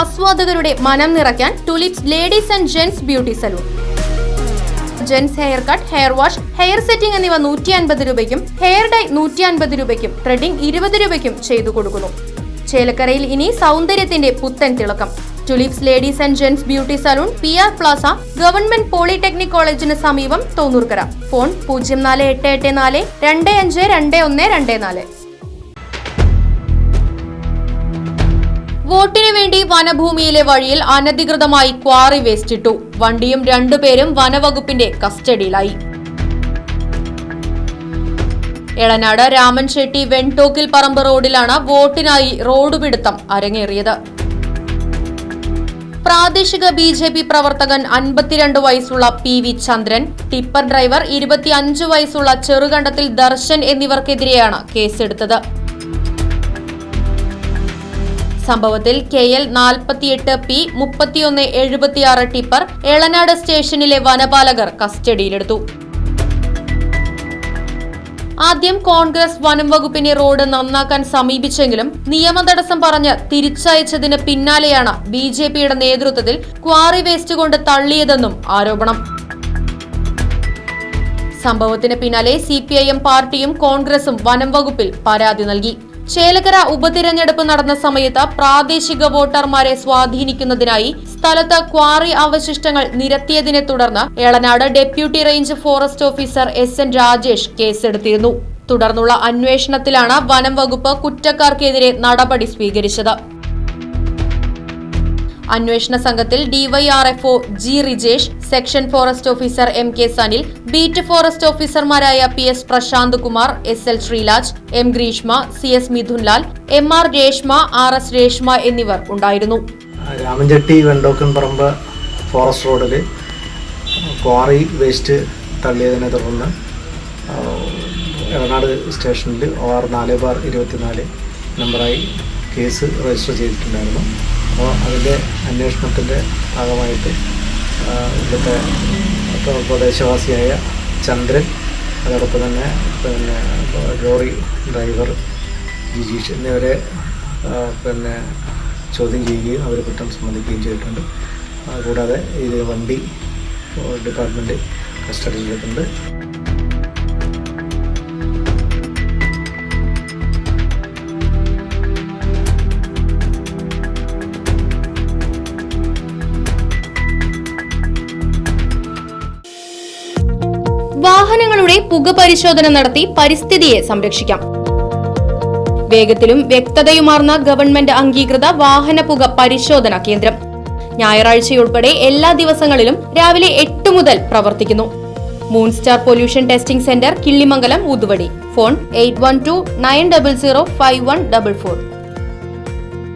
ആസ്വാദകരുടെ മനം നിറയ്ക്കാൻ tulips ladies and gents beauty salon. Gents hair cut, hair wash, hair setting എന്നിവ 150 രൂപയ്ക്കും, hair dye 150 രൂപയ്ക്കും, ത്രെഡിംഗ് 20 രൂപയ്ക്കും ചെയ്തു കൊടുക്കുന്നു. ചേലക്കരയിൽ ഇനി സൗന്ദര്യത്തിന്റെ പുത്തൻ തിളക്കം. Tulips ladies and gents beauty salon, PR Plaza, government polytechnic കോളേജിന് സമീപം, തോന്നൂർക്കര. ഫോൺ 04884 252124. വോട്ടിനു വേണ്ടി വനഭൂമിയിലെ വഴിയിൽ അനധികൃതമായി ക്വാറി വേസ്റ്റ് ഇട്ടു. വണ്ടിയും 2 പേരും വനവകുപ്പിന്റെ കസ്റ്റഡിയിലായി. എളനാട് രാമൻഷെട്ടി വെൺടോക്കിൽ പറമ്പ് റോഡിലാണ് വോട്ടിനായി റോഡ് പിടുത്തം അരങ്ങേറിയത്. പ്രാദേശിക BJP പ്രവർത്തകൻ 52 വയസ്സുള്ള PV ചന്ദ്രൻ, ടിപ്പർ ഡ്രൈവർ 25 വയസ്സുള്ള ചെറുകണ്ടത്തിൽ ദർശൻ എന്നിവർക്കെതിരെയാണ് കേസെടുത്തത്. സംഭവത്തിൽ KL 48P 3176 ടിപ്പർ എളനാട് സ്റ്റേഷനിലെ വനപാലകർ കസ്റ്റഡിയിലെടുത്തു. ആദ്യം കോൺഗ്രസ് വനം വകുപ്പിനെ റോഡ് നന്നാക്കാൻ സമീപിച്ചെങ്കിലും നിയമതടസ്സം പറഞ്ഞ് തിരിച്ചയച്ചതിന് പിന്നാലെയാണ് BJPയുടെ നേതൃത്വത്തിൽ ക്വാറി വേസ്റ്റ് കൊണ്ട് തള്ളിയതെന്നും ആരോപണം. സംഭവത്തിന് പിന്നാലെ CPIM പാർട്ടിയും കോൺഗ്രസും വനം വകുപ്പിൽ പരാതി നൽകി. ചേലക്കര ഉപതിരഞ്ഞെടുപ്പ് നടന്ന സമയത്ത് പ്രാദേശിക വോട്ടർമാരെ സ്വാധീനിക്കുന്നതിനായി സ്ഥലത്ത് ക്വാറി അവശിഷ്ടങ്ങൾ നിരത്തിയതിനെ തുടർന്ന് Elanad deputy range forest officer SN Rajesh കേസെടുത്തിരുന്നു. തുടർന്നുള്ള അന്വേഷണത്തിലാണ് വനം വകുപ്പ് കുറ്റക്കാർക്കെതിരെ നടപടി സ്വീകരിച്ചത്. അന്വേഷണ സംഘത്തിൽ DYRFO G Rijesh, section forest officer MK Sanil, beat forest ഓഫീസർമാരായ PS Prashanth Kumar, SL Sreelaj, M Greeshma, CS Mithunlal, MR Reshma, RS Reshma എന്നിവർ ഉണ്ടായിരുന്നു. രാമൻചെട്ടി വെണ്ടോക്കൻ പറമ്പ് ഫോറസ്റ്റ് റോഡിൽ ക്വാറി വേസ്റ്റ് തള്ളിയതിനെ തുടർന്ന് എറണാട് സ്റ്റേഷനിൽ OR 4/24 നമ്പറായി കേസ് രജിസ്റ്റർ ചെയ്തിട്ടുണ്ടായിരുന്നു. അപ്പോൾ അതിൻ്റെ അന്വേഷണത്തിൻ്റെ ഭാഗമായിട്ട് ഇവിടുത്തെ പ്രദേശവാസിയായ ചന്ദ്രൻ, അതോടൊപ്പം തന്നെ ലോറി ഡ്രൈവർ ജിജീഷ് എന്നിവരെ ചോദ്യം ചെയ്യുകയും അവർ കുറ്റം സമ്മതിക്കുകയും ചെയ്തിട്ടുണ്ട്. കൂടാതെ ഇത് വണ്ടി ഡിപ്പാർട്ട്മെൻറ്റ് കസ്റ്റഡിയിലെടുക്കുന്നുണ്ട്. വാഹനങ്ങളുടെ പുക പരിശോധന നടത്തി പരിസ്ഥിതിയെ സംരക്ഷിക്കാം. വേഗത്തിലും വ്യക്തതയുമാർന്ന ഗവൺമെന്റ് അംഗീകൃത വാഹന പുക പരിശോധനാ കേന്ദ്രം ഞായറാഴ്ചയുൾപ്പെടെ എല്ലാ ദിവസങ്ങളിലും രാവിലെ 8 മുതൽ പ്രവർത്തിക്കുന്നു. Moonstar pollution testing centre, Killimangalam, Oothuvadi. Phone 8129005144.